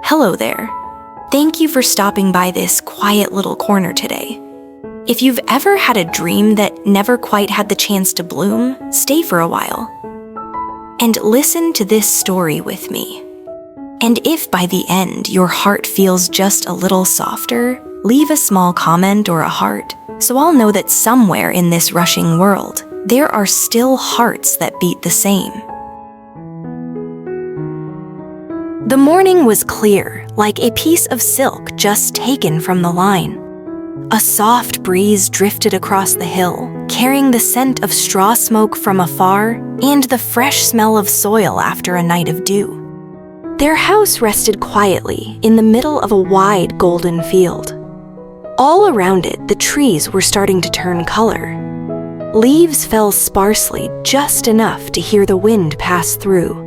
Hello there. Thank you for stopping by this quiet little corner today. If you've ever had a dream that never quite had the chance to bloom, stay for a while and listen to this story with me. And if by the end your heart feels just a little softer, leave a small comment or a heart, so I'll know that somewhere in this rushing world, there are still hearts that beat the same. The morning was clear, like a piece of silk just taken from the line. A soft breeze drifted across the hill, carrying the scent of straw smoke from afar and the fresh smell of soil after a night of dew. Their house rested quietly in the middle of a wide golden field. All around it, the trees were starting to turn color. Leaves fell sparsely, just enough to hear the wind pass through.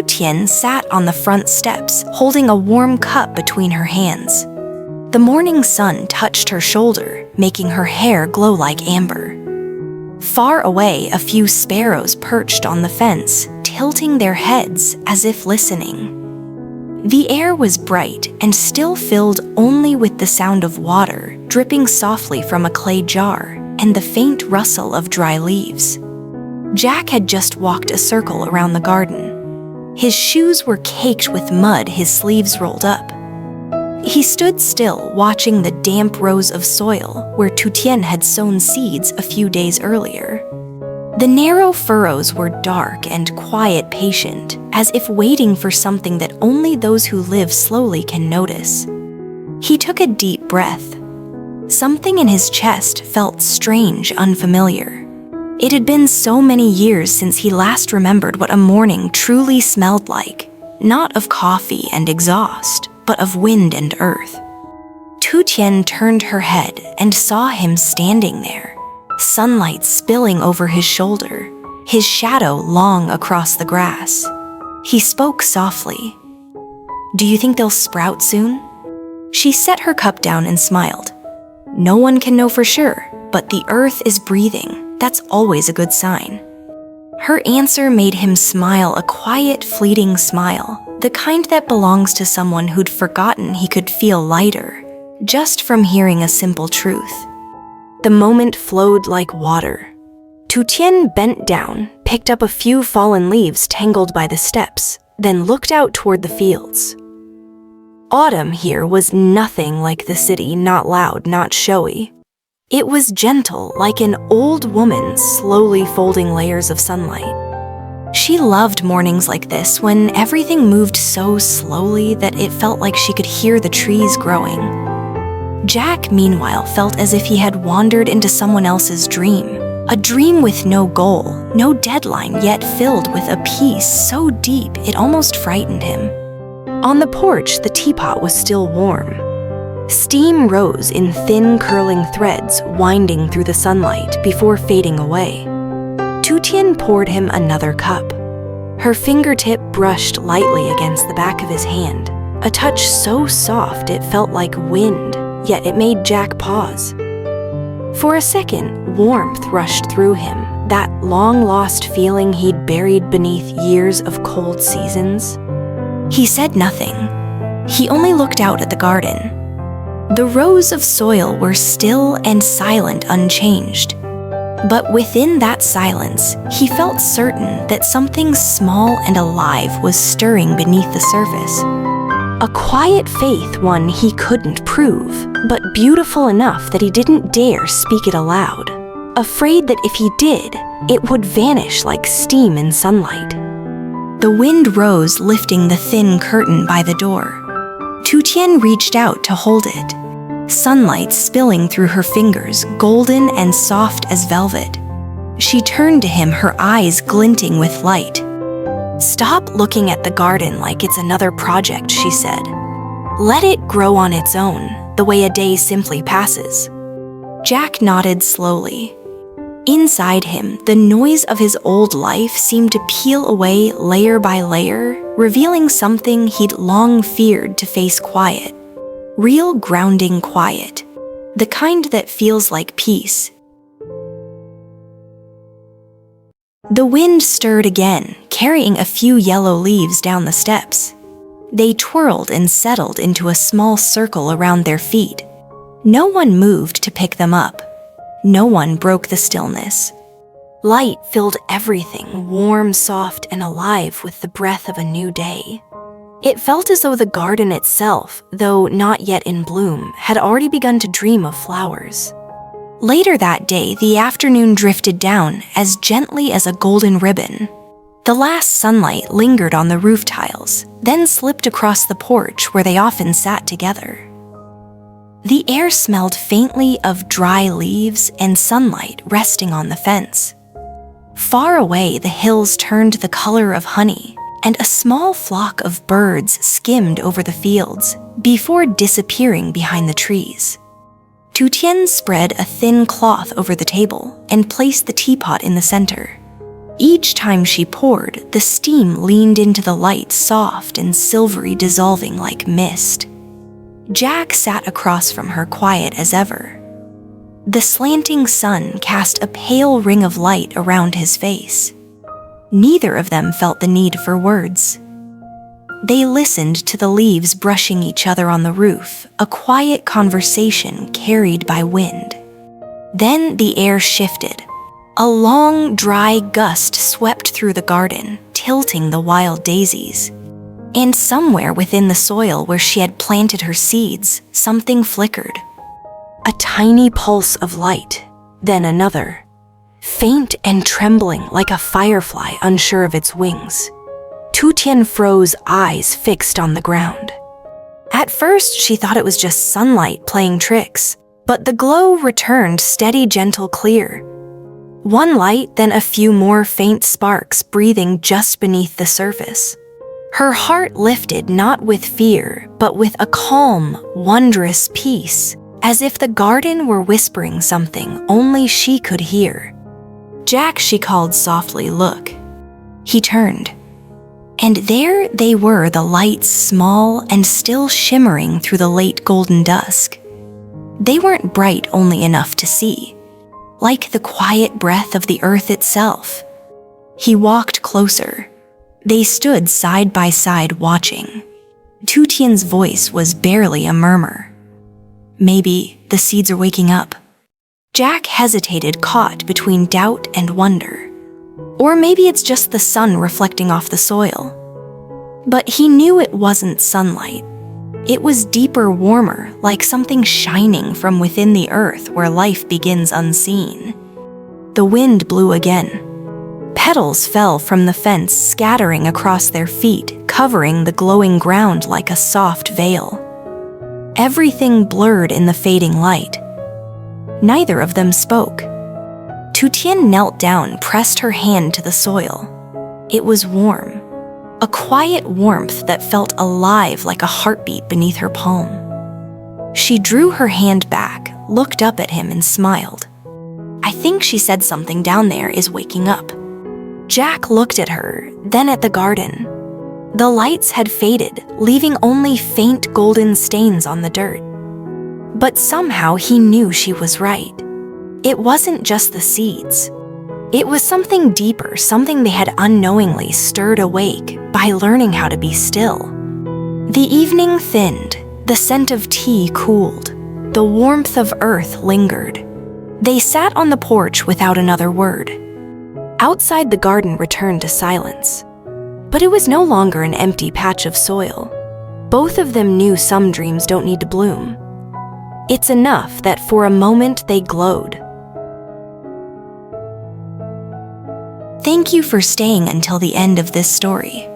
Tien sat on the front steps, holding a warm cup between her hands. The morning sun touched her shoulder, making her hair glow like amber. Far away, a few sparrows perched on the fence, tilting their heads as if listening. The air was bright and still filled only with the sound of water dripping softly from a clay jar and the faint rustle of dry leaves. Jack had just walked a circle around the garden. His shoes were caked with mud, his sleeves rolled up. He stood still, watching the damp rows of soil where Tien had sown seeds a few days earlier. The narrow furrows were dark and quiet, patient, as if waiting for something that only those who live slowly can notice. He took a deep breath. Something in his chest felt strange, unfamiliar. It had been so many years since he last remembered what a morning truly smelled like, not of coffee and exhaust, but of wind and earth. Tien turned her head and saw him standing there, sunlight spilling over his shoulder, his shadow long across the grass. He spoke softly. "Do you think they'll sprout soon?" She set her cup down and smiled. "No one can know for sure, but the earth is breathing. That's always a good sign." Her answer made him smile, a quiet, fleeting smile, the kind that belongs to someone who'd forgotten he could feel lighter, just from hearing a simple truth. The moment flowed like water. Tien bent down, picked up a few fallen leaves tangled by the steps, then looked out toward the fields. Autumn here was nothing like the city, not loud, not showy. It was gentle, like an old woman slowly folding layers of sunlight. She loved mornings like this, when everything moved so slowly that it felt like she could hear the trees growing. Jack, meanwhile, felt as if he had wandered into someone else's dream. A dream with no goal, no deadline, yet filled with a peace so deep it almost frightened him. On the porch, the teapot was still warm. Steam rose in thin, curling threads, winding through the sunlight before fading away. Tien poured him another cup. Her fingertip brushed lightly against the back of his hand, a touch so soft it felt like wind, yet it made Jack pause. For a second, warmth rushed through him, that long-lost feeling he'd buried beneath years of cold seasons. He said nothing. He only looked out at the garden. The rows of soil were still and silent, unchanged. But within that silence, he felt certain that something small and alive was stirring beneath the surface. A quiet faith, one he couldn't prove, but beautiful enough that he didn't dare speak it aloud, afraid that if he did, it would vanish like steam in sunlight. The wind rose, lifting the thin curtain by the door. Tien reached out to hold it, sunlight spilling through her fingers, golden and soft as velvet. She turned to him, her eyes glinting with light. "Stop looking at the garden like it's another project," she said. "Let it grow on its own, the way a day simply passes." Jack nodded slowly. Inside him, the noise of his old life seemed to peel away layer by layer, revealing something he'd long feared to face: quiet. Real grounding quiet. The kind that feels like peace. The wind stirred again, carrying a few yellow leaves down the steps. They twirled and settled into a small circle around their feet. No one moved to pick them up. No one broke the stillness. Light filled everything, warm, soft, and alive with the breath of a new day. It felt as though the garden itself, though not yet in bloom, had already begun to dream of flowers. Later that day, the afternoon drifted down as gently as a golden ribbon. The last sunlight lingered on the roof tiles, then slipped across the porch where they often sat together. The air smelled faintly of dry leaves and sunlight resting on the fence. Far away, the hills turned the color of honey, and a small flock of birds skimmed over the fields before disappearing behind the trees. Tien spread a thin cloth over the table and placed the teapot in the center. Each time she poured, the steam leaned into the light, soft and silvery, dissolving like mist. Jack sat across from her, quiet as ever. The slanting sun cast a pale ring of light around his face. Neither of them felt the need for words. They listened to the leaves brushing each other on the roof, a quiet conversation carried by wind. Then the air shifted. A long, dry gust swept through the garden, tilting the wild daisies. And somewhere within the soil where she had planted her seeds, something flickered. A tiny pulse of light, then another, faint and trembling like a firefly unsure of its wings. Tien froze, eyes fixed on the ground. At first, she thought it was just sunlight playing tricks, but the glow returned, steady, gentle, clear. One light, then a few more faint sparks breathing just beneath the surface. Her heart lifted, not with fear, but with a calm, wondrous peace, as if the garden were whispering something only she could hear. "Jack," she called softly, "look." He turned. And there they were, the lights small and still shimmering through the late golden dusk. They weren't bright only enough to see, like the quiet breath of the earth itself. He walked closer. They stood side by side watching. Tien's voice was barely a murmur. "Maybe the seeds are waking up." Jack hesitated, caught between doubt and wonder. Or maybe it's just the sun reflecting off the soil. But he knew it wasn't sunlight. It was deeper, warmer, like something shining from within the earth where life begins unseen. The wind blew again. Petals fell from the fence, scattering across their feet, covering the glowing ground like a soft veil. Everything blurred in the fading light. Neither of them spoke. Tien knelt down, pressed her hand to the soil. It was warm, a quiet warmth that felt alive like a heartbeat beneath her palm. She drew her hand back, looked up at him, and smiled. "I think," she said, "something down there is waking up." Jack looked at her, then at the garden. The lights had faded, leaving only faint golden stains on the dirt. But somehow he knew she was right. It wasn't just the seeds. It was something deeper, something they had unknowingly stirred awake by learning how to be still. The evening thinned, the scent of tea cooled, the warmth of earth lingered. They sat on the porch without another word. Outside, the garden returned to silence. But it was no longer an empty patch of soil. Both of them knew some dreams don't need to bloom. It's enough that for a moment they glowed. Thank you for staying until the end of this story.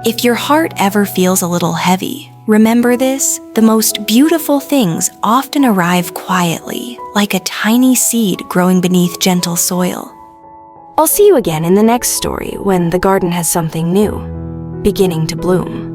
If your heart ever feels a little heavy, remember this: the most beautiful things often arrive quietly, like a tiny seed growing beneath gentle soil. I'll see you again in the next story when the garden has something new beginning to bloom.